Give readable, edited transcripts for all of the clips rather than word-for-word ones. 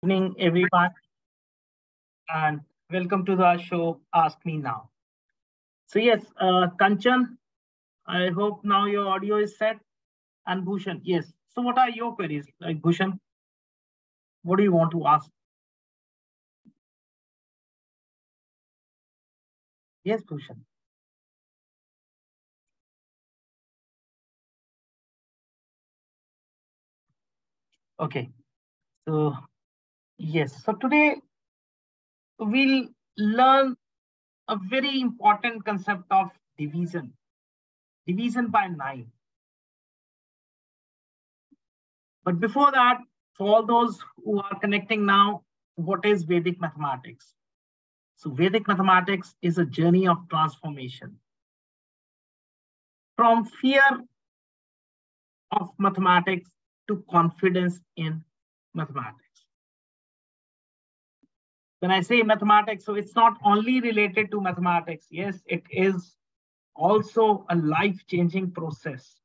Evening, everyone, and welcome to the show Ask Me Now. So, yes, Kanchan, I hope now your audio is set. And Bhushan, yes. So, what are your queries? Like, Bhushan, what do you want to ask? Yes, Bhushan. Okay. So, yes. So, today we'll learn a very important concept of division, division by nine. But before that, for all those who are connecting now, what is Vedic mathematics? So, Vedic mathematics is a journey of transformation from fear of mathematics to confidence in mathematics. When I say mathematics, so it's not only related to mathematics. Yes, it is also a life changing process.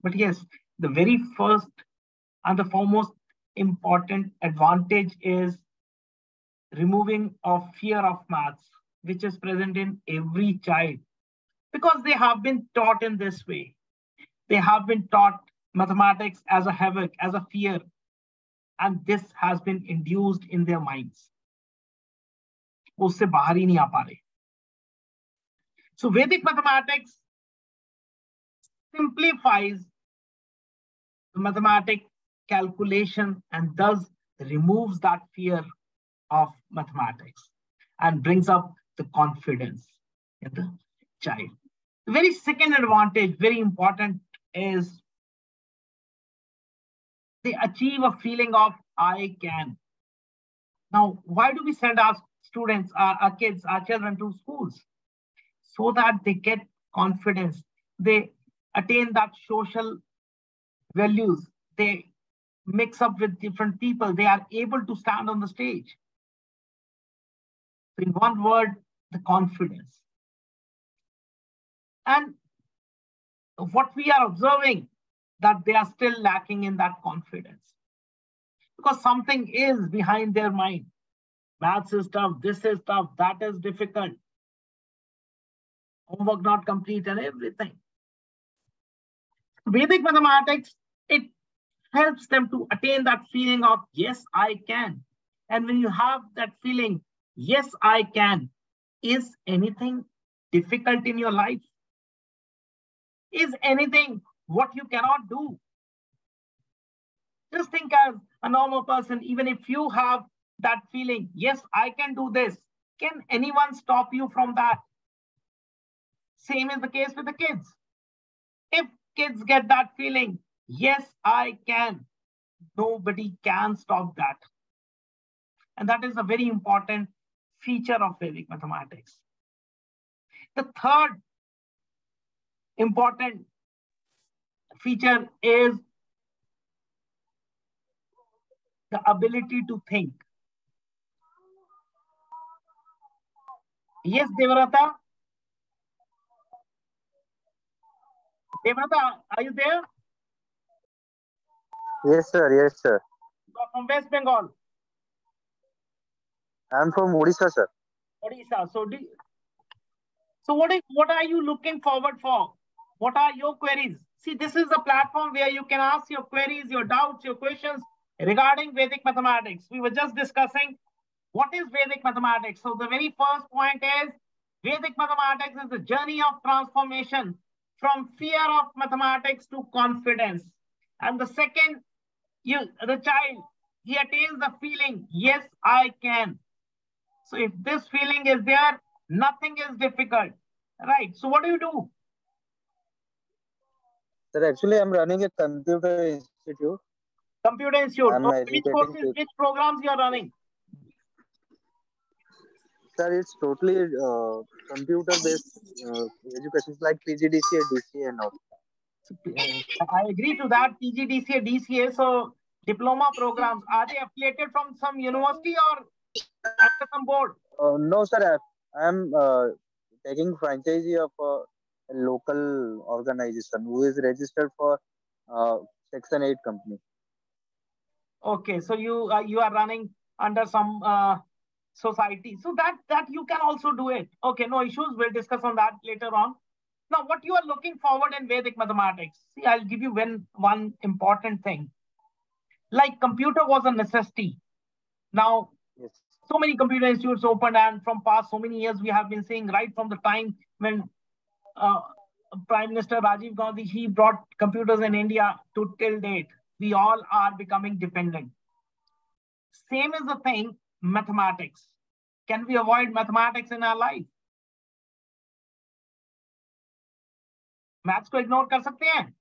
But yes, the very first and the foremost important advantage is removing of fear of maths, which is present in every child because they have been taught in this way. They have been taught mathematics as a havoc, as a fear, and this has been induced in their minds. उससे बाहर ही नहीं आ पा रहे. So Vedic mathematics simplifies the mathematic calculation and thus removes that fear of mathematics and brings up the confidence in the child. The very second advantage, very important, is they achieve a feeling of I can. Now, why do we send our students, our kids, our children to schools? So that they get confidence. They attain that social values. They mix up with different people. They are able to stand on the stage. So in one word, the confidence. And what we are observing, that they are still lacking in that confidence because something is behind their mind. Maths is tough, this is tough, that is difficult, homework not complete, and everything. Vedic mathematics, it helps them to attain that feeling of, yes, I can. And when you have that feeling, yes, I can, is anything difficult in your life? Is anything what you cannot do? Just think as a normal person, even if you have that feeling, yes, I can do this, can anyone stop you from that? Same is the case with the kids. If kids get that feeling, yes, I can, nobody can stop that. And that is a very important feature of Vedic mathematics. The third important feature is the ability to think. Yes, Devrata? Devrata, are you there? Yes, sir. Yes, sir. You are from West Bengal, I'm from Odisha, sir. Odisha. So what are you looking forward for? What are your queries? See, this is a platform where you can ask your queries, your doubts, your questions regarding Vedic mathematics. We were just discussing what is Vedic mathematics. So the very first point is Vedic mathematics is the journey of transformation from fear of mathematics to confidence. And the second, the child, he attains the feeling, yes, I can. So if this feeling is there, nothing is difficult, right? So what do you do? Sir, actually, I'm running a computer institute. Computer I'm institute. Okay, which educating courses, people. which programs you are running? Sir, it's totally computer-based education, like PGDCA, DCA, and all. I agree to that. PGDCA, DCA. So diploma programs, are they affiliated from some university or under some board? No, sir. I'm taking franchisee of a local organization who is registered for uh, Section 8 company. Okay, so you are running under some society. So that you can also do it. Okay, no issues. We'll discuss on that later on. Now, what you are looking forward in Vedic mathematics? See, I'll give you one important thing. Like computer was a necessity. Now, Yes. so many computer institutes opened, and from past so many years, we have been seeing right from the time when uh, Prime Minister Rajiv Gandhi, he brought computers in India to till date. We all are becoming dependent. Same is the thing, mathematics. Can we avoid mathematics in our life? Maths को ignore कर सकते हैं?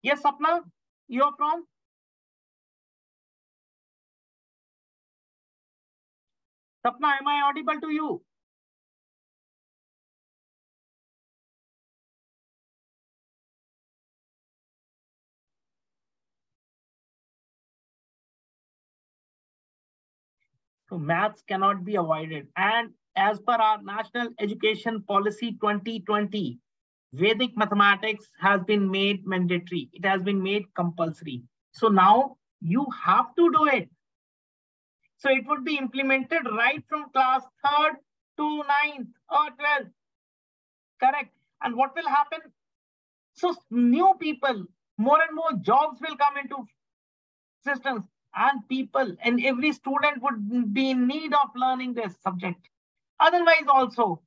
Yes, Sapna, you're from? Sapna, am I audible to you? So maths cannot be avoided. And as per our National Education Policy 2020, Vedic mathematics has been made mandatory. It has been made compulsory. So now you have to do it. So it would be implemented right from class 3rd to 9th or 12th. Correct. And what will happen? So new people, more and more jobs will come into systems, and people and every student would be in need of learning this subject. Otherwise also,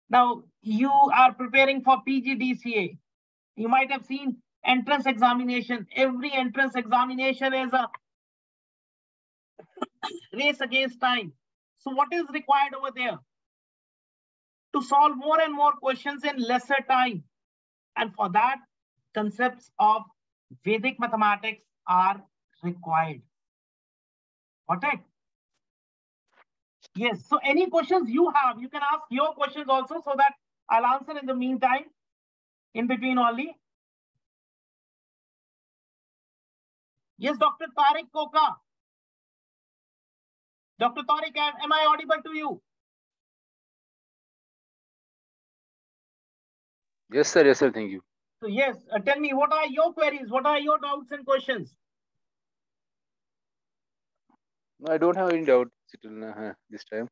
now you are preparing for PGDCA. You might have seen entrance examination. Every entrance examination is a race against time. So what is required over there? To solve more and more questions in lesser time. And for that, concepts of Vedic mathematics are required. Got it? Yes. So any questions you have, you can ask your questions also, so that I'll answer in the meantime, in between only. Yes, Dr. Tariq Koka. Dr. Tariq, am I audible to you? Yes, sir. Yes, sir. Thank you. So yes, tell me, what are your queries? What are your doubts and questions? No, I don't have any doubt this time.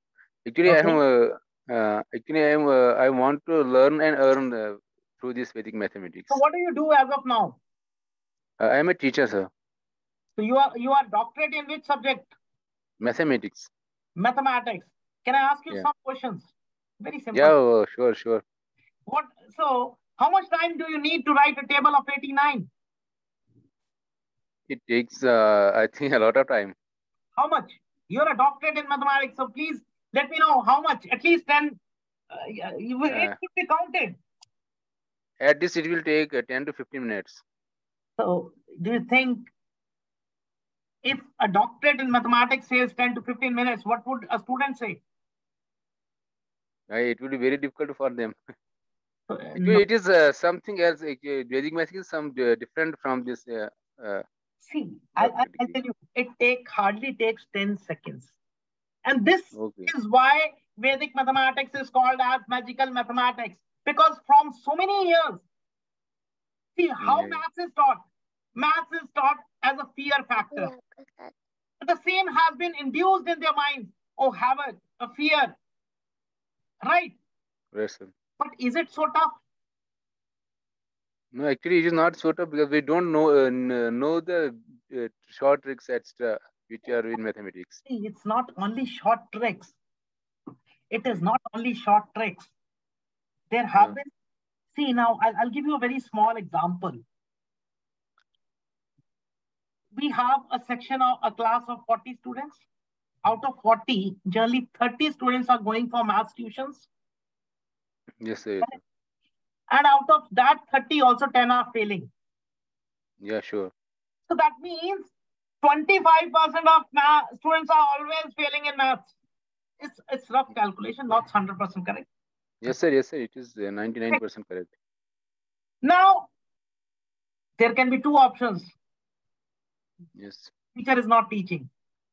Actually, Okay. I want to learn and earn through this Vedic mathematics. So what do you do as of now? I am a teacher, sir. So you are doctorate in which subject? Mathematics. Mathematics. Can I ask you Yeah. some questions? Very simple. Yeah, sure. What? So how much time do you need to write a table of 89? It takes, I think, a lot of time. How much? You're a doctorate in mathematics, so please let me know how much. At least 10. It could be counted. At this, it will take 10 to 15 minutes. So do you think if a doctorate in mathematics says 10 to 15 minutes, what would a student say? It will be very difficult for them. No. It is something else. Vedic mathematics is some different from this. See, I'll tell you, it hardly takes 10 seconds. And this is why Vedic mathematics is called as magical mathematics. Because from so many years, see how maths is taught. Maths is taught as a fear factor. The same has been induced in their minds. Oh, have a fear. Right? Yes, sir. But is it so tough? No, actually, it is not so tough because we don't know the short tricks which are in mathematics. See, it's not only short tricks. It is not only short tricks. There have been. See, now I'll give you a very small example. We have a section of a class of 40 students. Out of 40, generally 30 students are going for maths tuitions. Yes, sir. And out of that 30, also 10 are failing. Yeah, sure. So that means 25% of students are always failing in maths. It's rough calculation, not 100% correct. Yes, sir. It is 99% correct. Now, there can be two options. Yes. Teacher is not teaching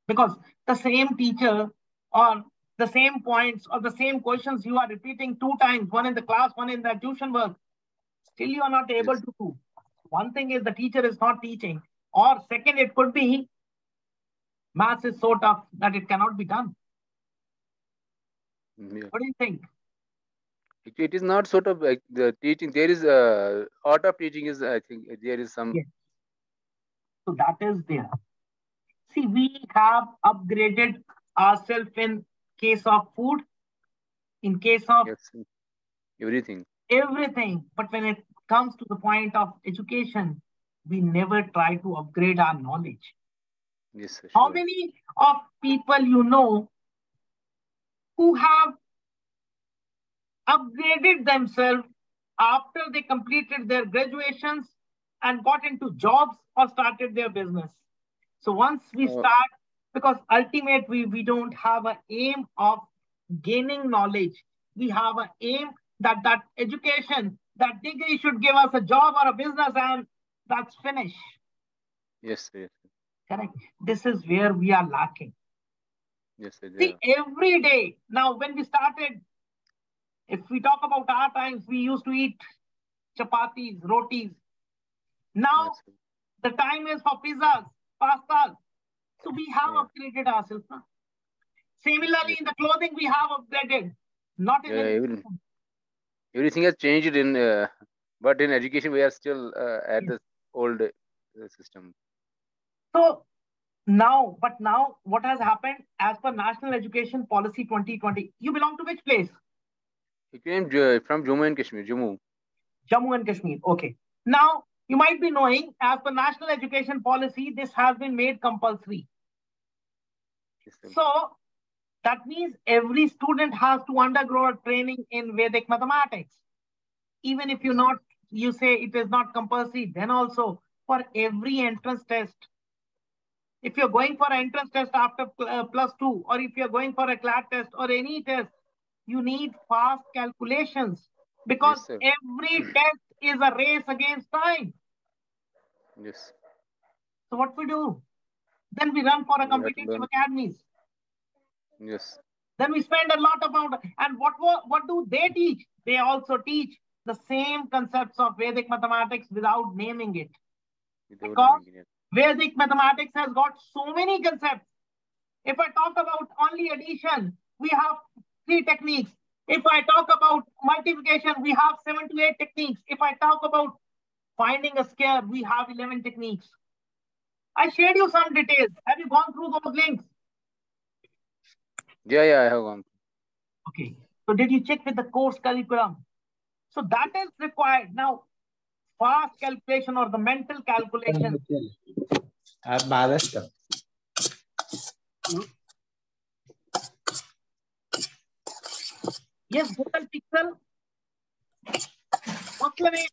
because the same teacher or the same points or the same questions you are repeating 2 times, one in the class, one in the tuition work, still you are not able to do. One thing is the teacher is not teaching, or second, it could be Maths is so tough that it cannot be done. Yeah. What do you think? It is not sort of like the teaching. There is art of teaching is, I think there is some. Yes. So that is there. See, we have upgraded ourselves in case of food, in case of Yes, everything. everything. But when it comes to the point of education, we never try to upgrade our knowledge. Yes, sir, How sure. many of people you know who have upgraded themselves after they completed their graduations and got into jobs or started their business? So once we Uh, start, because ultimately we don't have an aim of gaining knowledge. We have an aim that that education, that degree should give us a job or a business and that's finished. yes, sir, yes, sir. Correct. This is where we are lacking. Yes, sir, See, yeah. every day, now when we started, if we talk about our times, we used to eat chapatis, rotis. Now Yes, sir. the time is for pizzas, pastas. So we have Yeah, upgraded ourselves. Huh? Similarly, yes, in the clothing, we have upgraded. Not in yeah, yeah, education. everything has changed in, but in education we are still at Yes. the old system. So now, what has happened as per National Education Policy 2020? You belong to which place? He came from Jammu and Kashmir, Jammu. Jammu and Kashmir. Okay. Now, you might be knowing, as per National Education Policy, this has been made compulsory. Yes, sir. So, that means every student has to undergo a training in Vedic mathematics. Even if you say it is not compulsory, then also for every entrance test, if you're going for an entrance test after +2, or if you're going for a CLAT test or any test, you need fast calculations because Yes, sir. every test is a race against time. Yes, So what we do? Then we run for a we have to competitive learn. academies. Yes, Then we spend a lot about, and what do they teach? They also teach the same concepts of Vedic mathematics without naming it. without Because naming it. Vedic mathematics has got so many concepts. If I talk about only addition, we have 3 techniques. If I talk about multiplication, we have 7 to 8 techniques. If I talk about finding a square, we have 11 techniques. I shared you some details. Have you gone through those links? Yeah, yeah, I have gone. Okay. So did you check with the course curriculum? So that is required. Now, fast calculation or the mental calculation. Yes, Google Pixel. मतलब है,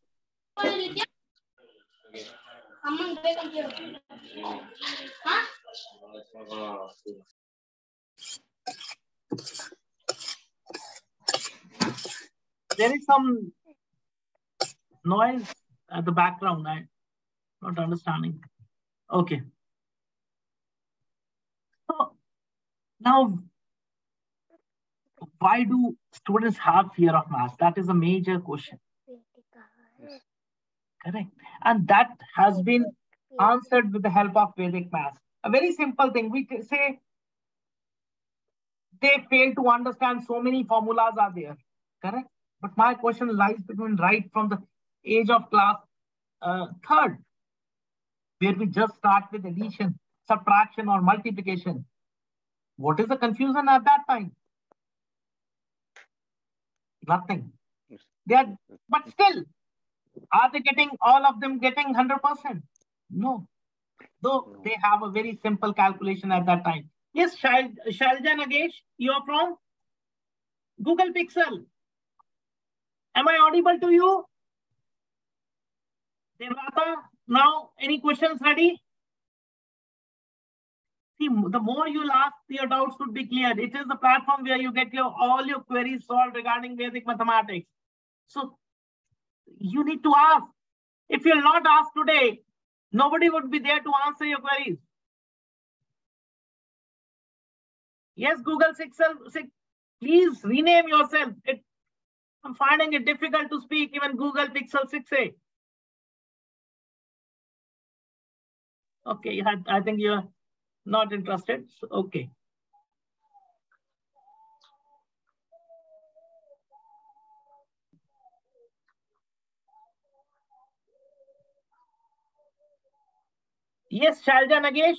there is some noise at the background. I'm not understanding. Okay. So now, why do students have fear of math? That is a major question. Yes. Correct. And that has been answered with the help of Vedic math. A very simple thing. We can say they fail to understand so many formulas are there. Correct. But my question lies between right from the age of class third, where we just start with addition, subtraction, or multiplication. What is the confusion at that time? Nothing. Yes. They are, but still, are they getting all of them getting 100%? No. Though No. they have a very simple calculation at that time. Yes, Shalja Nagesh, you're from Google Pixel. Am I audible to you? Devrata, now any questions ready? See, the more you'll ask, your doubts would be cleared. It is the platform where you get all your queries solved regarding Vedic mathematics. So you need to ask. If you'll not ask today, nobody would be there to answer your queries. Yes, Google Pixel, please rename yourself. I'm finding it difficult to speak even Google Pixel 6a. Okay, I think you're Not interested? Okay. Yes, Shalja Nagesh?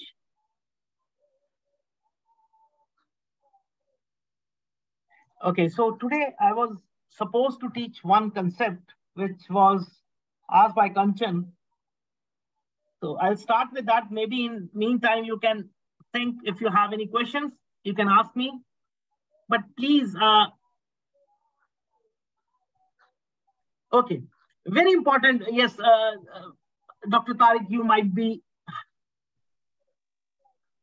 Okay, so today I was supposed to teach one concept which was asked by Kanchan. So I'll start with that. Maybe in meantime you can think if you have any questions, you can ask me. But please, okay, very important. Yes, Dr. Tariq, you might be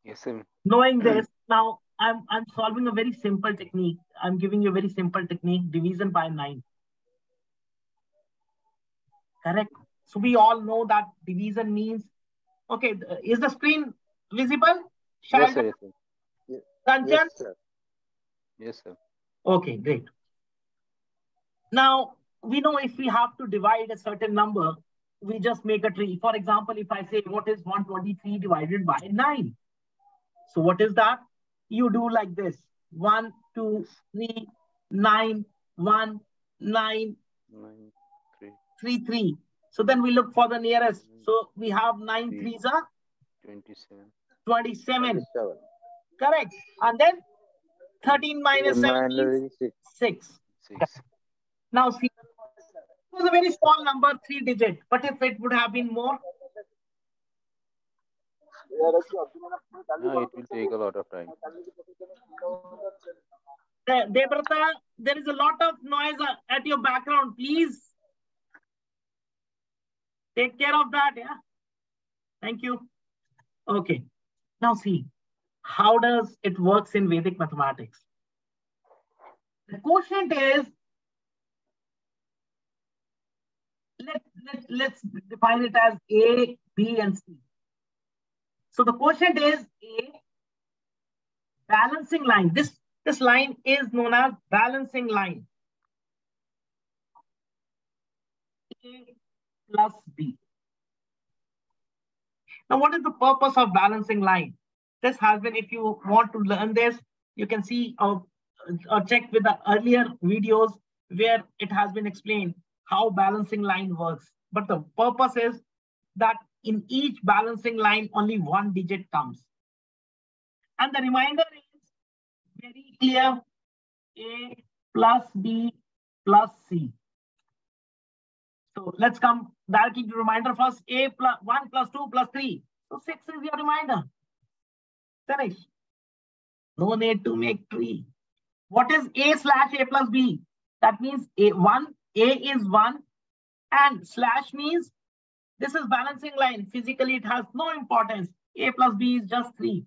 Yes, sir. knowing this. Now I'm solving a very simple technique. I'm giving you a very simple technique, division by 9. Correct. So we all know that division means, okay, is the screen visible? Yes, Shall sir. Yes, sir. Kanchan? Yes, sir. Yes, sir. Okay, great. Now, we know if we have to divide a certain number, we just make a tree. For example, if I say, what is 123 divided by 9? So what is that? You do like this. 1, 2, 3, 9, 1, 9, 9, 3, 3, 3. So then we look for the nearest. 9, So we have 9 3, threes are 27. 27. 27. Correct. And then 13 minus 7 Remainder is is 6. 6. 6. Now see, it was a very small number, 3 digit. But if it would have been more, No, it will take a lot of time. Debrata, there is a lot of noise at your background. Please take care of that. Yeah. Thank you. Okay. Now see, how does it works in Vedic mathematics? The quotient is, let's define it as A, B, and C. So the quotient is A, balancing line. This line is known as balancing line. A plus B. Now, what is the purpose of balancing line? This has been, if you want to learn this, you can see or check with the earlier videos where it has been explained how balancing line works. But the purpose is that in each balancing line, only one digit comes. And the reminder is very clear, A plus B plus C. So let's come directly to reminder first. A plus 1 plus 2 plus 3. So 6 is your reminder. Finish. No need to make tree. What is A slash A plus B? That means A1, A is 1, and slash means this is balancing line. Physically, it has no importance. A plus B is just 3.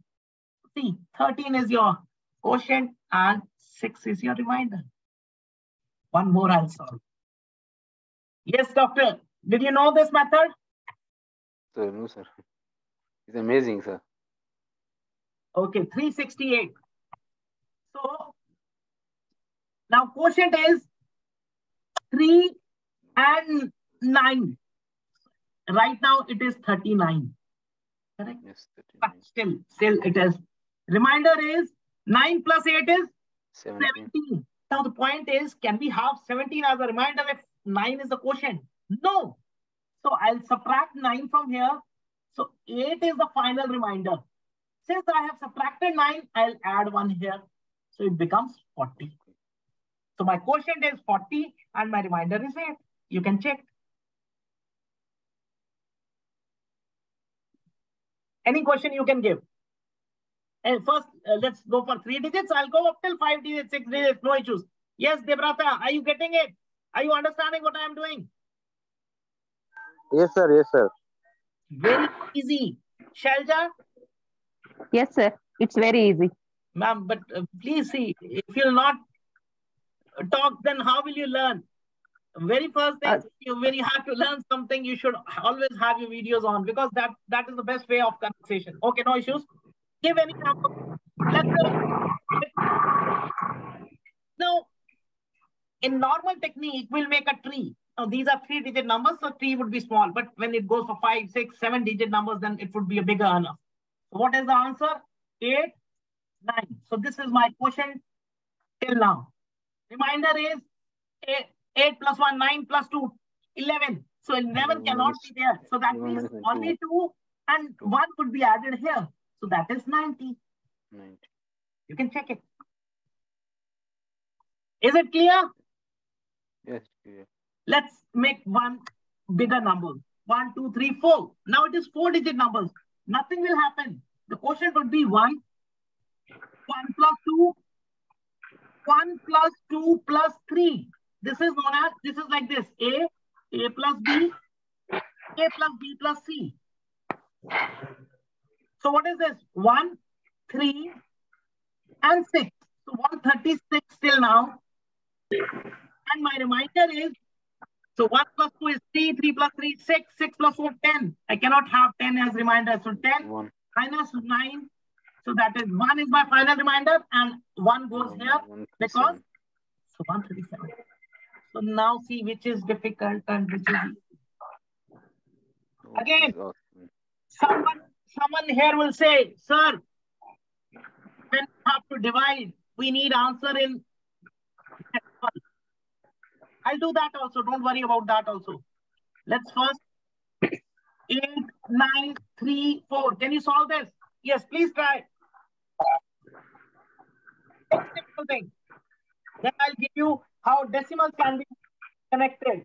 See, 13 is your quotient and 6 is your reminder. One more I'll solve. Yes, doctor. Did you know this method? Sir, no, sir. It's amazing, sir. Okay, 368. So now quotient is 3 and 9. Right now it is 39. Correct? Yes, But 39. still it is. Reminder is 9 plus 8 is 17. 17. Now the point is, can we have 17 as a reminder if 9 is the quotient? No. So I'll subtract 9 from here. So 8 is the final reminder. Since I have subtracted 9, I'll add 1 here. So it becomes 40. So my quotient is 40 and my reminder is 8. You can check. Any question you can give. And first, let's go for 3 digits. I'll go up till 5 digits, 6 digits, no issues. Yes, Debrata, are you getting it? Are you understanding what I am doing? Yes, sir. Yes, sir. Very easy. Shalja? Yes, sir. It's very easy. Ma'am, but please see, if you'll not talk, then how will you learn? Very first thing, when you have to learn something, you should always have your videos on because that is the best way of conversation. Okay, no issues. Give any number. Let's now, in normal technique, we'll make a tree. Now, these are 3-digit numbers, so tree would be small. But when it goes for 5, 6, 7-digit numbers, then it would be a bigger enough. What is the answer? 8, 9. So this is my question till now. Reminder is 8 plus 1, 9 plus 2, 11. So 11 cannot be there. So that means only 2 and 1 could be added here. So that is 90. 90. You can check it. Is it clear? Yes, clear. Let's make one bigger number. 1, 2, 3, 4. Now it is 4-digit numbers. Nothing will happen. The quotient would be 1 plus 2, 1 plus 2 plus 3. This is known as, this is like this. A plus B, A plus B plus C. So what is this? 1, 3, and 6. So 136 till now. And my reminder is, so 1 plus 2 is 3, 3 plus 3, 6, 6 plus 4, 10. I cannot have 10 as reminder. So 10 minus 9. So that is 1 is my final reminder and 1 goes here because, so 137. So now see which is difficult and which is easy. Again, someone here will say, sir, when we have to divide, we need answer in. I'll do that also. Don't worry about that also. Let's first 8, 9, 3, 4. Can you solve this? Yes, please try. Simple thing. Then I'll give you how decimals can be connected.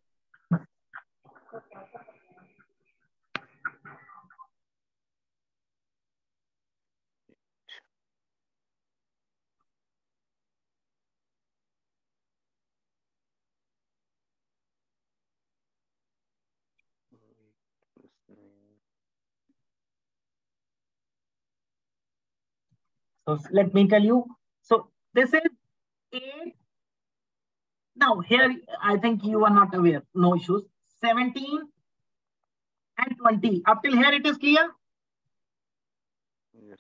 So let me tell you. So this is 8. Now here, I think you are not aware. No issues. 17 and 20. Up till here it is clear? Yes.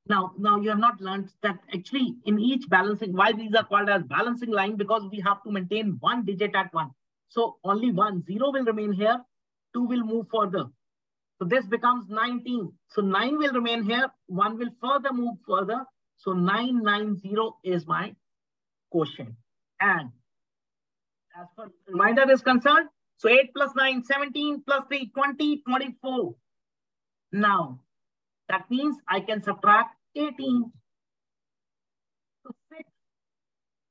Now you have not learned that actually in each balancing, why these are called as balancing line, because we have to maintain one digit at one. So only 1, 0 will remain here, 2 will move further. So this becomes 19. So 9 will remain here, 1 will further move further. So 990 is my quotient. And as far as reminder is concerned, so 8 plus 9, 17 plus 3, 20, 24. Now, that means I can subtract 18. So 6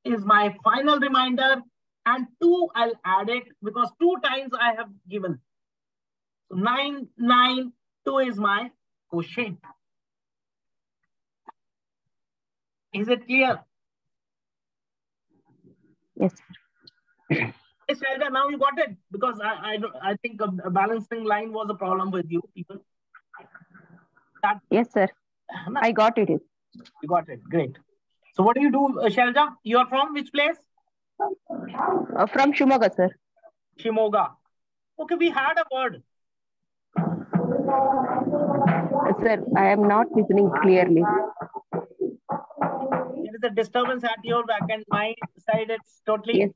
is my final reminder and 2 I'll add it because 2 times I have given. So 992 is my quotient. Is it clear? Yes. Yes, Shalja, now you got it because I think a balancing line was a problem with you people. Yes, sir. I got it. You got it. Great. So what do you do, Shalja? You are from which place? From Shimoga, sir. Shimoga. Okay, we had a word. Sir, I am not listening clearly. There is a disturbance at your back and my side. It's totally. Yes.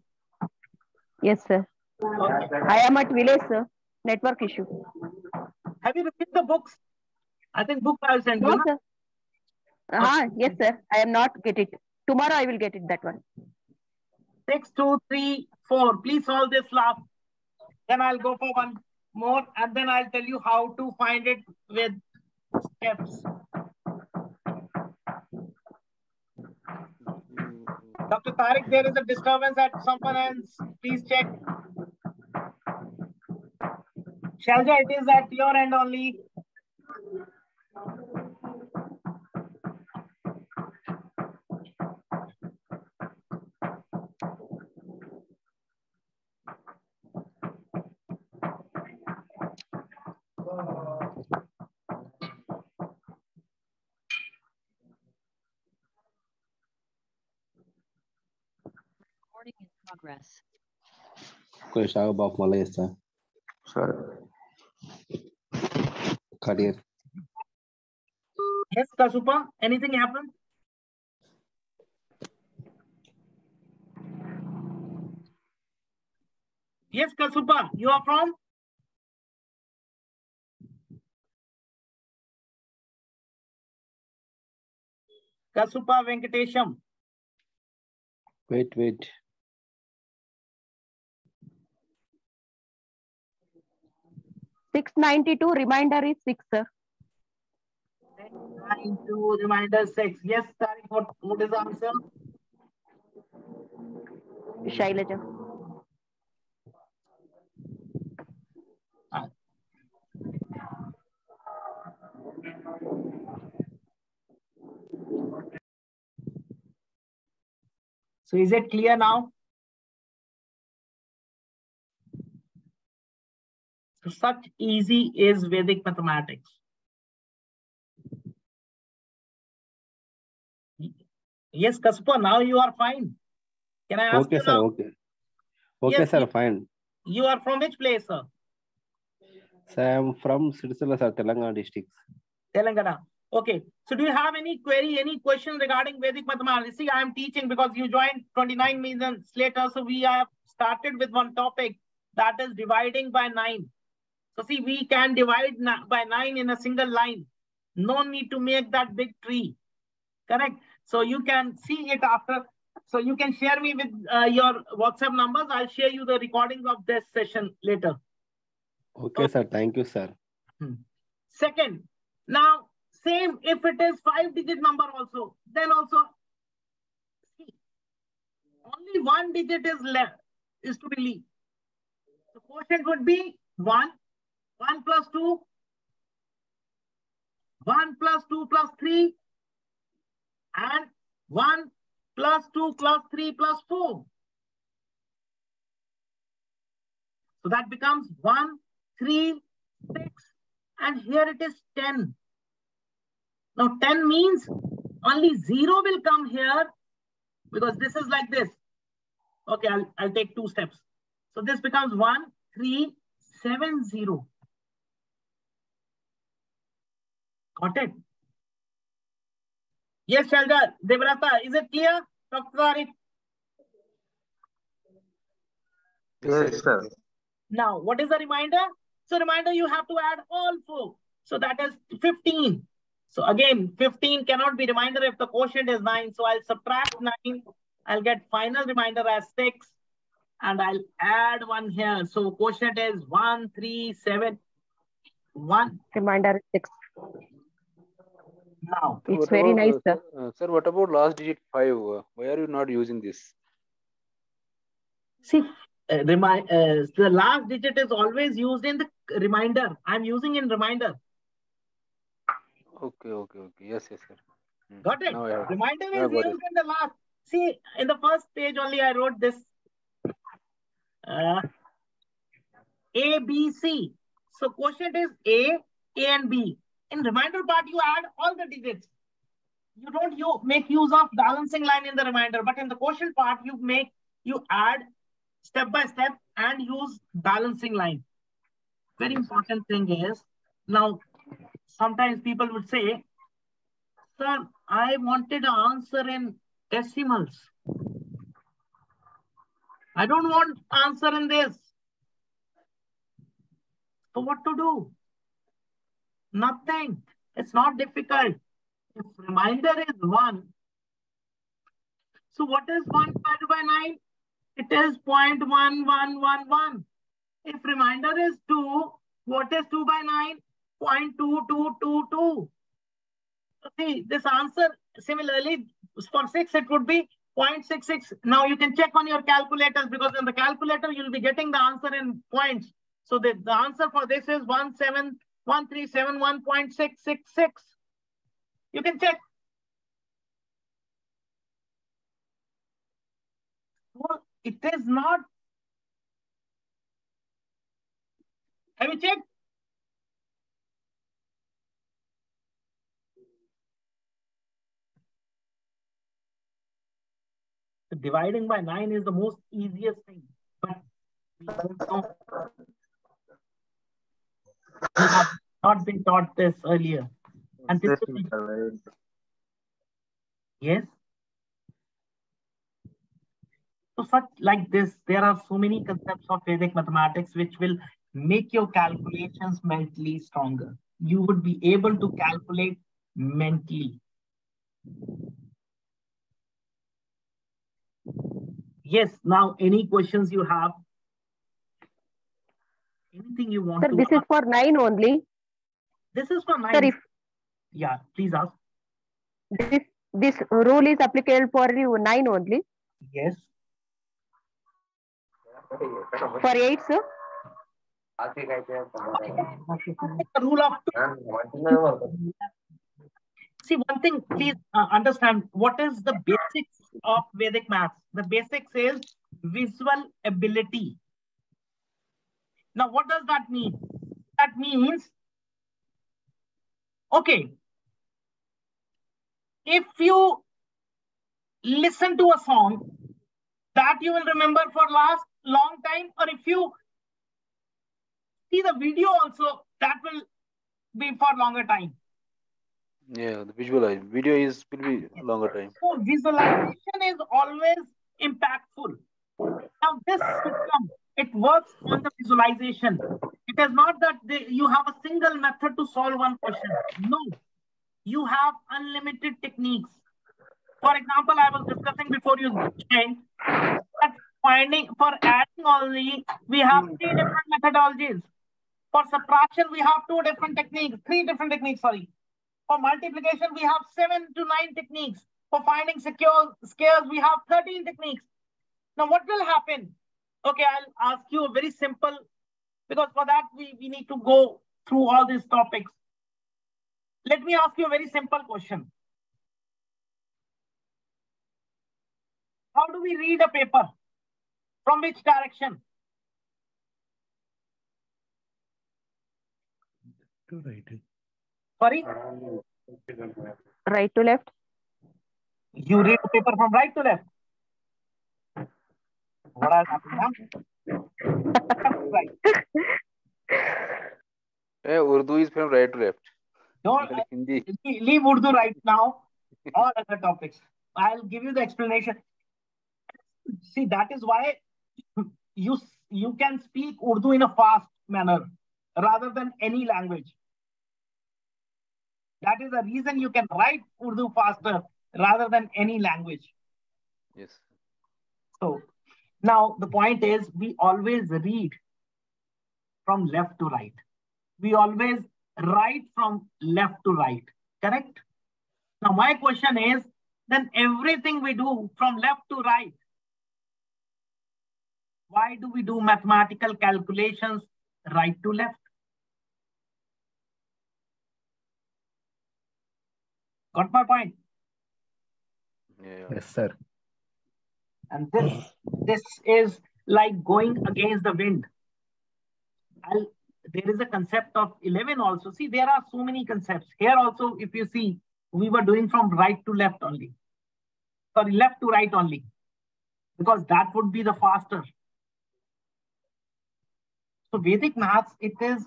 Yes, sir. Okay. I am at village, sir. Network issue. Have you received the books? I think book I will send No, you. sir. Yes, sir. I am not get it. Tomorrow I will get it, that one. 6, 2, 3, 4. Please solve this last. Then I'll go for one more and then I'll tell you how to find it with steps. Dr. Tariq, there is a disturbance at someone else. Please check. Shalja, it is at your end only. Recording in progress. Question about Malaysia. Sir, Career. Yes, Kasupa, anything happened? Yes, Kasupa, you are from? Kasupa Venkatesham. Wait. 692 reminder is 6, sir. 692 reminder 6. Yes, Tariq, what is the answer? Shailaja. So is it clear now? So such easy is Vedic mathematics. Yes, Kasupa, now you are fine. Can I ask Okay, you sir. now? Okay, Yes, sir. Fine. You are from which place, sir? Sir, I am from Sirsila, sir, Telangana district. Telangana. Okay. So do you have any query, any question regarding Vedic mathematics? See, I am teaching because you joined 29 minutes later. So we have started with one topic, that is dividing by 9. So see, we can divide by 9 in a single line. No need to make that big tree. Correct. So you can see it after. So you can share me with your WhatsApp numbers. I'll share you the recording of this session later. Okay, sir. Thank you, sir. Second, now same if it is 5-digit number also, then also see, only 1 digit is left, is to be leave. The quotient would be 1, 1 plus 2, 1 plus 2 plus 3, and 1 plus 2 plus 3 plus 4. So that becomes 1, 3, 6, and here it is 10. Now 10 means only 0 will come here because this is like this. Okay, I'll take 2 steps. So this becomes 1, 3, 7, 0. Got it? Yes, Shalda, Devrata, is it clear? Dr. Tariq? Yes, sir. Now, what is the reminder? So reminder, you have to add all 4. So that is 15. So again, 15 cannot be reminder if the quotient is 9. So I'll subtract 9. I'll get final reminder as 6. And I'll add 1 here. So quotient is 1, 3, 7, 1. Reminder is 6. Now, It's very nice, sir. Sir, what about last digit 5? Why are you not using this? see, the last digit is always used in the reminder. I'm using in reminder. Okay. Yes, sir. Got it? Now I have. Reminder Now I is got used it. in the last. See, in the first page only I wrote this A, B, C. So quotient is A and B. In reminder part, you add all the digits. You don't make use of balancing line in the reminder, but in the quotient part, you add step by step and use balancing line. Very important thing is, now sometimes people would say, sir, I wanted an answer in decimals. I don't want answer in this. So what to do? Nothing. It's not difficult. If reminder is 1, so what is 1 divided by 9? It is 0.1111. If reminder is 2, what is 2 by 9? 0.2222. So see, this answer, similarly, for 6, it would be 0.66. Now you can check on your calculators because in the calculator, you'll be getting the answer in points. So the answer for this is 1371.666. You can check. Well, it is not. Have you checked? Dividing by 9 is the most easiest thing, but we don't know. We have not been taught this earlier. And this is, yes. So such like this, there are so many concepts of Vedic mathematics which will make your calculations mentally stronger. You would be able to calculate mentally. Yes, now any questions you have? Anything you want Sir, to this is ask? for 9 only. This is for Sir, 9. if Yeah, please ask. this rule is applicable for you 9 only. Yes. For 8, sir? The rule of two. See, one thing, please understand what is the basics of Vedic maths. The basics is visual ability. Now, what does that mean? That means, okay, if you listen to a song, that you will remember for last long time, or if you see the video also, that will be for longer time. Yeah, the visualize video will be longer time. So visualization is always impactful. Now this system, it works on the visualization. It is not that you have a single method to solve one question. No, you have unlimited techniques. For example, I was discussing before you joined that for adding only, we have 3 different methodologies. For subtraction, we have 2 different techniques, 3 different techniques, sorry. For multiplication, we have 7 to 9 techniques. For finding squares, we have 13 techniques. Now, what will happen? Okay, I'll ask you a very simple, because for that, we need to go through all these topics. Let me ask you a very simple question. How do we read a paper? From which direction? To right. Sorry? Right to left? You read the paper from right to left. What has happened? Right. Urdu is from right to left. Don't Hindi. leave Urdu right now. All other topics. I'll give you the explanation. See, that is why you can speak Urdu in a fast manner rather than any language. That is the reason you can write Urdu faster rather than any language. Yes. So now the point is we always read from left to right. We always write from left to right. Correct? Now my question is, then everything we do from left to right, why do we do mathematical calculations right to left? Got my point? Yeah. Yes, sir. And this is like going against the wind. There is a concept of 11 also. See, there are so many concepts. Here also, if you see, we were doing from right to left only. Sorry, left to right only. Because that would be the faster. So Vedic maths, it is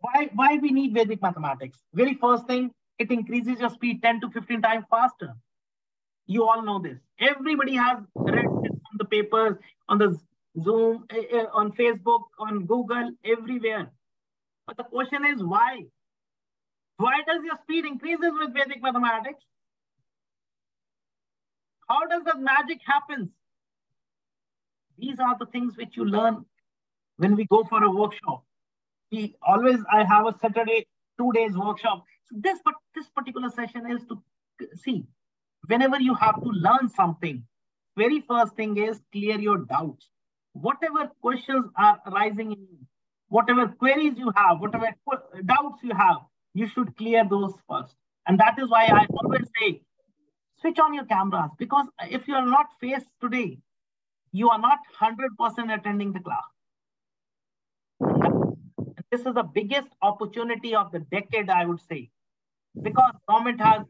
why we need Vedic mathematics. Very first thing, it increases your speed 10 to 15 times faster. You all know this. Everybody has read this on the papers, on the Zoom, on Facebook, on Google, everywhere. But the question is why? Why does your speed increases with Vedic mathematics? How does the magic happen? These are the things which you learn when we go for a workshop. I have a Saturday, 2 days workshop. So this particular session is to see, whenever you have to learn something, very first thing is clear your doubts. Whatever questions are arising in you, whatever queries you have, whatever doubts you have, you should clear those first. And that is why I always say, switch on your cameras, because if you are not faced today, you are not 100% attending the class. This is the biggest opportunity of the decade, I would say, because government has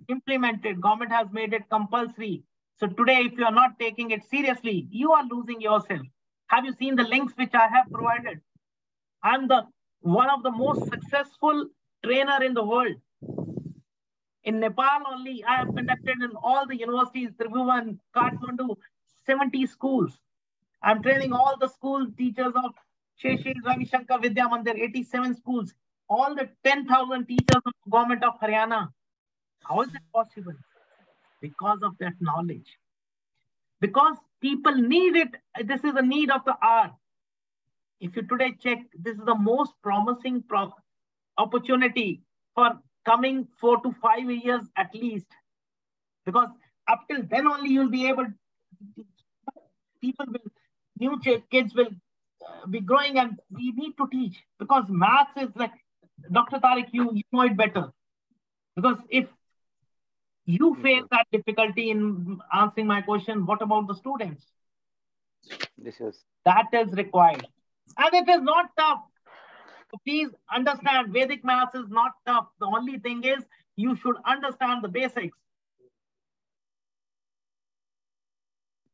made it compulsory. So today, if you are not taking it seriously, you are losing yourself. Have you seen the links which I have provided? I'm one of the most successful trainer in the world. In Nepal only, I have conducted in all the universities, Tribhuvan, Kathmandu, 70 schools. I'm training all the school teachers of Sheshi Ravi Shankar Vidya Mandir, 87 schools, all the 10,000 teachers of government of Haryana. How is it possible? Because of that knowledge. because people need it. This is a need of the hour. If you today check, this is the most promising opportunity for coming 4 to 5 years at least, because up till then only you'll be able, people will, new kids will be growing, and we need to teach, because maths is like, Dr. Tariq, you know it better, because if you face that difficulty in answering my question, what about the students? This is That is required. And it is not tough. So please understand, Vedic maths is not tough. The only thing is you should understand the basics.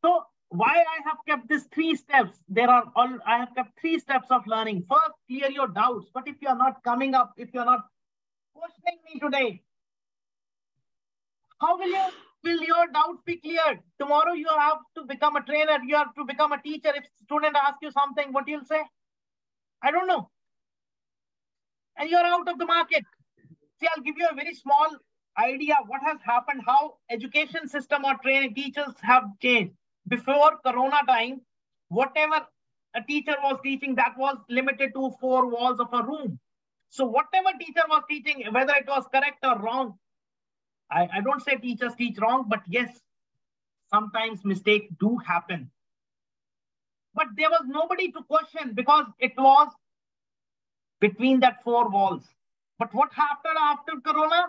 So why I have kept these 3 steps? I have kept 3 steps of learning. First, clear your doubts. But if you're not coming up, if you're not questioning me today, how will your doubts be cleared? Tomorrow you have to become a trainer, you have to become a teacher. If student asks you something, what you'll say? I don't know. And you're out of the market. See, I'll give you a very small idea what has happened, how education system or training teachers have changed. Before Corona time, whatever a teacher was teaching, that was limited to 4 walls of a room. So whatever teacher was teaching, whether it was correct or wrong, I don't say teachers teach wrong, but yes, sometimes mistakes do happen. But there was nobody to question because it was between that 4 walls. But what happened after Corona?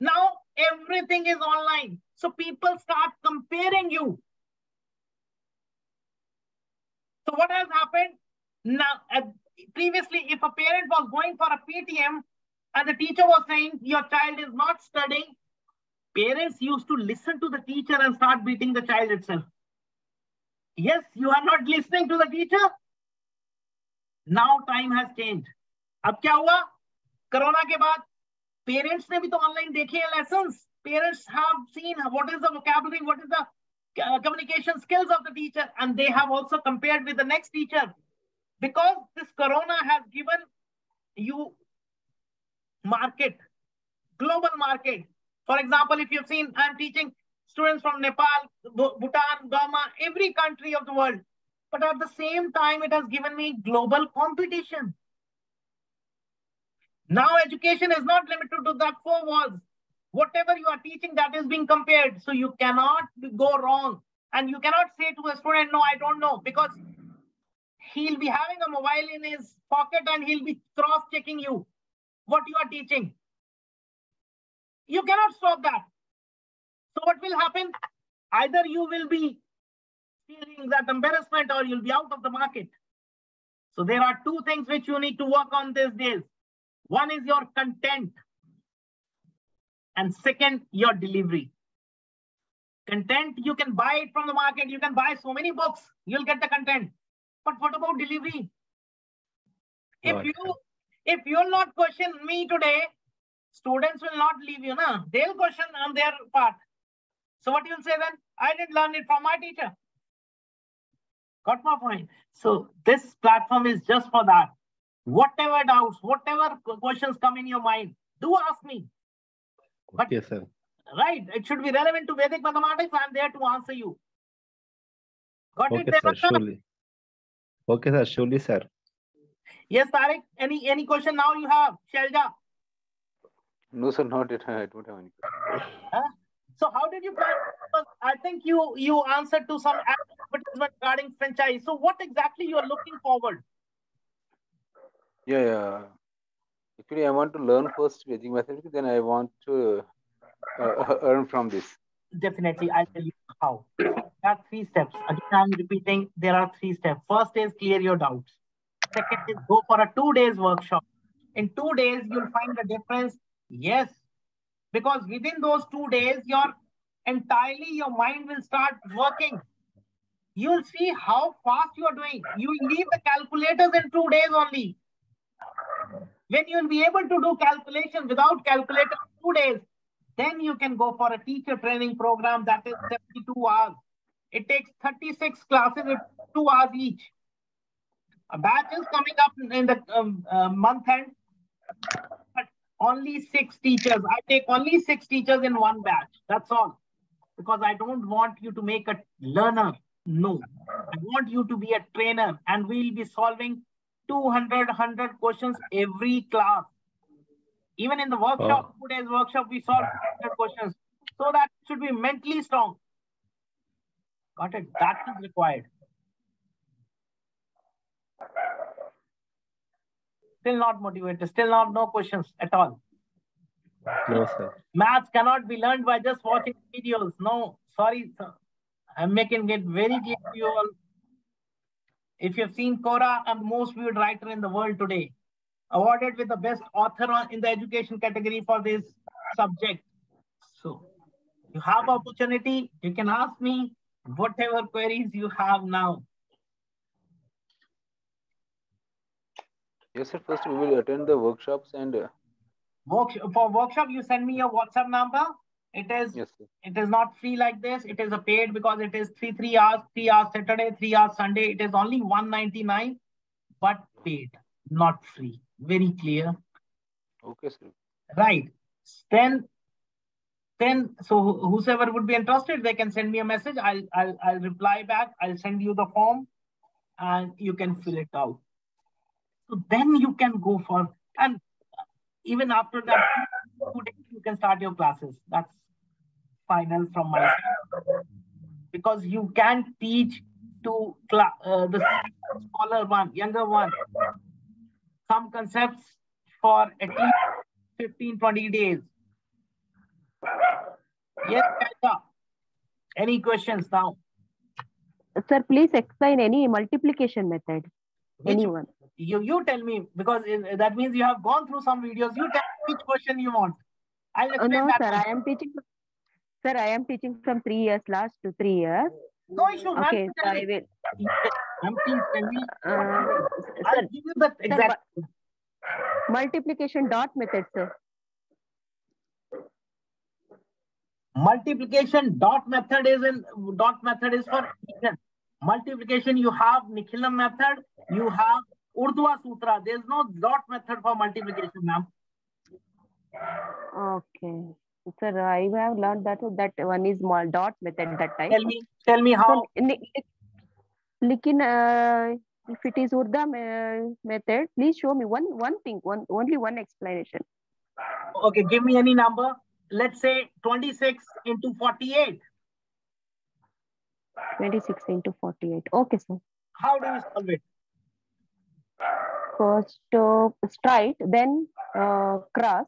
Now everything is online. So people start comparing you. So what has happened? Now, previously, if a parent was going for a PTM and the teacher was saying your child is not studying, parents used to listen to the teacher and start beating the child itself. Yes, you are not listening to the teacher. Now time has changed. अब क्या हुआ? Corona के बाद parents ने भी तो online देखे हैं lessons. Parents have seen what is the vocabulary, what is the communication skills of the teacher, and they have also compared with the next teacher. Because this Corona has given you market, global market. For example, if you've seen, I'm teaching students from Nepal, Bhutan, Burma, every country of the world. But at the same time, it has given me global competition. Now education is not limited to that 4 walls. Whatever you are teaching, that is being compared. So you cannot go wrong. And you cannot say to a student, no, I don't know, because he'll be having a mobile in his pocket and he'll be cross-checking you, what you are teaching. You cannot stop that. So what will happen? Either you will be feeling that embarrassment or you'll be out of the market. So there are 2 things which you need to work on these days. One is your content. And second, your delivery. Content, you can buy it from the market. You can buy so many books. You'll get the content. But what about delivery? If you'll not question me today, students will not leave you. Na? They'll question on their part. So what you'll say then? I didn't learn it from my teacher. Got my point? So this platform is just for that. Whatever doubts, whatever questions come in your mind, do ask me. But, yes, sir. Right, it should be relevant to Vedic mathematics. I'm there to answer you. Got Okay, it there, sir, surely. Okay, sir, surely, sir. Yes, Tariq, any question now you have? Shelja? no, sir, not yet. I don't have any question. Huh? So how did you plan? Because I think you answered to some advertisement regarding franchise. So what exactly you are looking forward? Yeah. Actually, I want to learn first Vedic mathematics, then I want to earn from this. Definitely, I'll tell you how. There are 3 steps. Again, I'm repeating, there are 3 steps. First is clear your doubts. Second is go for a 2 days workshop. In 2 days, you'll find the difference. Yes, because within those 2 days, your mind will start working. You'll see how fast you are doing. You will leave the calculators in 2 days only. When you'll be able to do calculation without calculator in 2 days, then you can go for a teacher training program that is 72 hours. It takes 36 classes with 2 hours each. A batch is coming up in the month end, but only 6 teachers. I take only 6 teachers in one batch. That's all. because I don't want you to make a learner. No, I want you to be a trainer, and we'll be solving 200 questions every class. Even in the workshop, 2 days workshop, we solve 200 questions. So that should be mentally strong. Got it? That is required. Still not motivated, still no questions at all. No, sir. Maths cannot be learned by just watching videos. No, sorry, sir. I'm making it very clear to you all. If you've seen Quora, I'm the most viewed writer in the world today. Awarded with the best author in the education category for this subject. So you have opportunity. You can ask me whatever queries you have now. Yes, sir. First, we will attend the workshops and. For workshop, you send me your WhatsApp number. It is Yes, sir. It is not free like this. It is a paid because it is 3 hours, 3 hours Saturday, 3 hours Sunday. It is only 199, but paid, not free. Very clear. Okay, sir. Right. Then so whosoever would be interested, they can send me a message. I'll reply back. I'll send you the form, and you can fill it out. So then you can go for, and even after that, 2 days you can start your classes. That's final from my side, because you can teach to the smaller one, younger one, some concepts for at least 15-20 days. Yes, Kaisa. Any questions now? Sir, please explain any multiplication method. Anyone? You tell me, because that means you have gone through some videos. You tell me which question you want. I'll explain No, that sir. one. I am teaching. Sir, I am teaching from 3 years, last to 3 years. No issue. Okay, so I will. Please tell me. Sir, I'll give you the exact. Multiplication dot method, sir. Multiplication dot method is for addition. Multiplication, you have Nikhilam method, you have Urdhva Sutra. There's no dot method for multiplication, ma'am. Okay. Sir, I have learned that one is small dot method that time. Tell me how. So, if it is Urdhva method, please show me only one explanation. Okay, give me any number. Let's say 26 into 48. 26 into 48. Okay, sir. How do you solve it? First straight, then cross,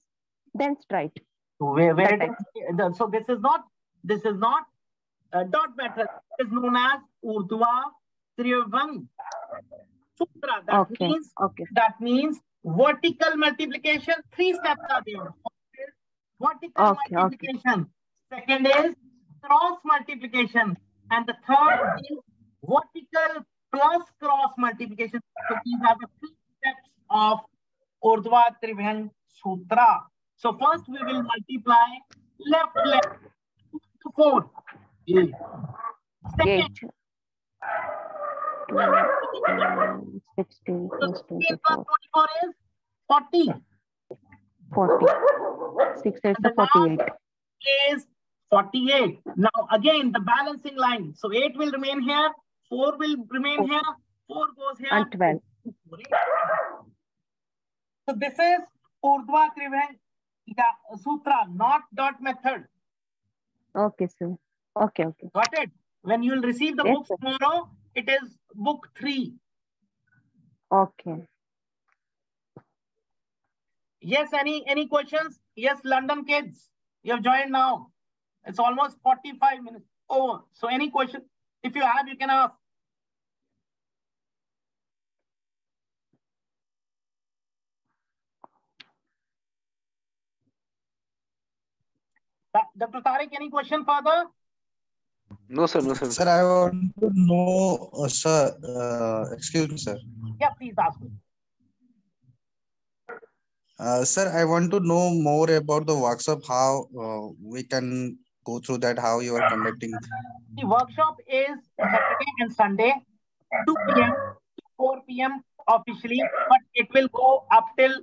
then straight. So where it is, so this is not a dot method. It is known as Urdhva Trivang Sutra. That means vertical multiplication. 3 steps are there. Vertical multiplication. Second is cross multiplication. And the third is vertical plus cross multiplication. So these are the 3 steps of Urdhva Trivang Sutra. So first we will multiply left 2 to 4. 8. Second, 16 plus 24 is 40. 40. 6 is 48. Is 48. Now again the balancing line. So 8 will remain here, 4 will remain here, 4 goes here, and 12. So this is Urdhva Trivang Sutra, not dot method. Okay, sir. Okay. Got it? When you will receive the books tomorrow, it is book 3. Okay. Yes, any questions? Yes, London kids, you have joined now. It's almost 45 minutes over. So any question? If you have, you can ask. Dr. Tariq, any question further? No, sir. Sir, I want to know, sir, excuse me, sir. Yeah, please ask me. Sir, I want to know more about the workshop, how we can go through that, how you are conducting. The workshop is Saturday and Sunday, 2 p.m. to 4 p.m. officially, but it will go up till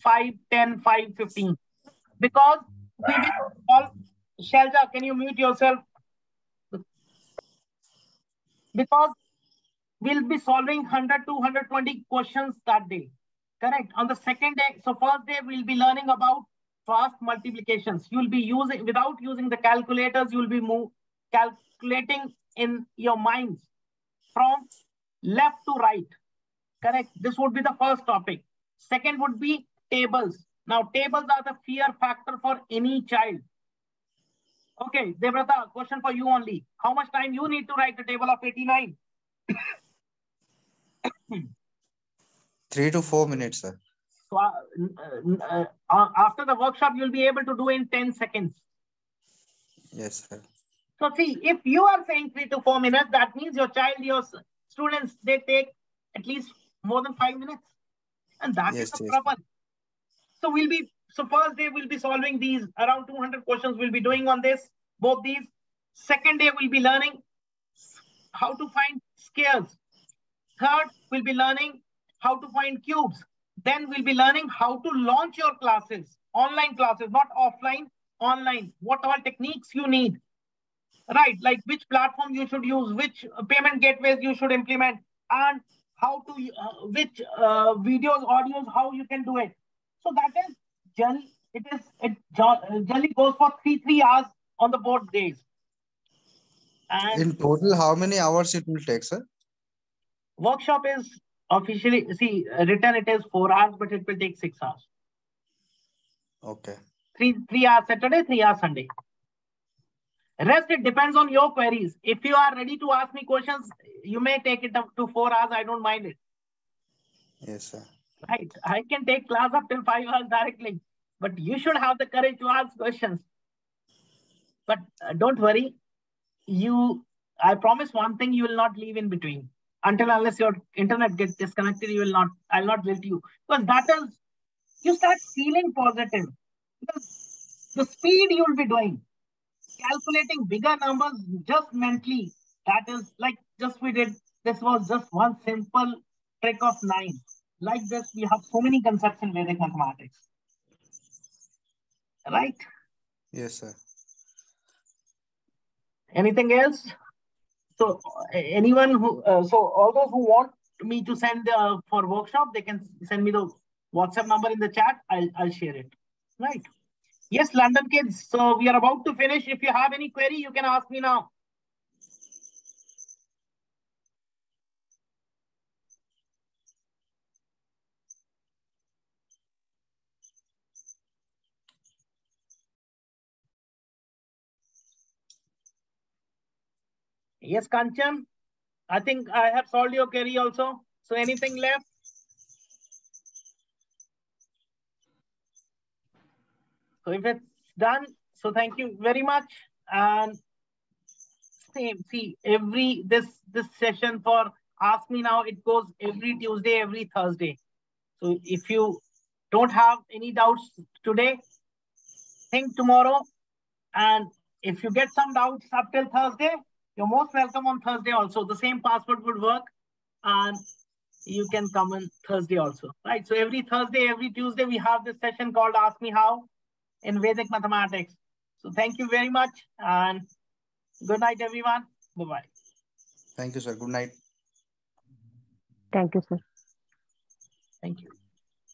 5:10, 5:15. Because we will all, Shelja, can you mute yourself? because we'll be solving 100 to 120 questions that day. Correct. On the second day, so first day we'll be learning about fast multiplications. You'll be using, without using the calculators, you'll be calculating in your minds from left to right. Correct. This would be the first topic. Second would be tables. Now, tables are the fear factor for any child. Okay, Devrata, question for you only. How much time you need to write the table of 89? 3 to 4 minutes, sir. So after the workshop, you'll be able to do in 10 seconds. Yes, sir. So see, if you are saying 3 to 4 minutes, that means your child, your students, they take at least more than 5 minutes. And that is the problem. So first day we'll be solving these around 200 questions we'll be doing on this, both these. Second day we'll be learning how to find squares. Third, we'll be learning how to find cubes. Then we'll be learning how to launch your classes, online classes, not offline, online. What all techniques you need, right? Like which platform you should use, which payment gateways you should implement, and how to, which videos, audios, how you can do it. So that is generally, it generally goes for 3 hours on the both days. And in total, how many hours it will take, sir? Workshop is officially, written it is 4 hours, but it will take 6 hours. Okay. 3 hours Saturday, 3 hours Sunday. Rest, it depends on your queries. If you are ready to ask me questions, you may take it up to 4 hours. I don't mind it. Yes, sir. Right. I can take class up till 5 hours directly, but you should have the courage to ask questions. But don't worry. I promise one thing, you will not leave in between. Unless your internet gets disconnected, I'll not guilt you. Because that is, you start feeling positive. Because the speed you'll be doing, calculating bigger numbers just mentally, that is like just we did, this was just one simple trick of 9. Like this, we have so many concepts in Vedic mathematics. Right? Yes, sir. Anything else? So anyone who, so all those who want me to send for workshop, they can send me the WhatsApp number in the chat. I'll share it. Right. Yes, London kids. So we are about to finish. If you have any query, you can ask me now. Yes, Kanchan. I think I have solved your query also. So anything left? So if it's done, so thank you very much. And same, see, this session for Ask Me Now, it goes every Tuesday, every Thursday. So if you don't have any doubts today, think tomorrow. And if you get some doubts up till Thursday, you're most welcome on Thursday also. The same password would work. And you can come on Thursday also, right? So every Thursday, every Tuesday, we have this session called Ask Me How in Vedic mathematics. So thank you very much and good night, everyone. Bye-bye. Thank you, sir. Good night. Thank you, sir. Thank you.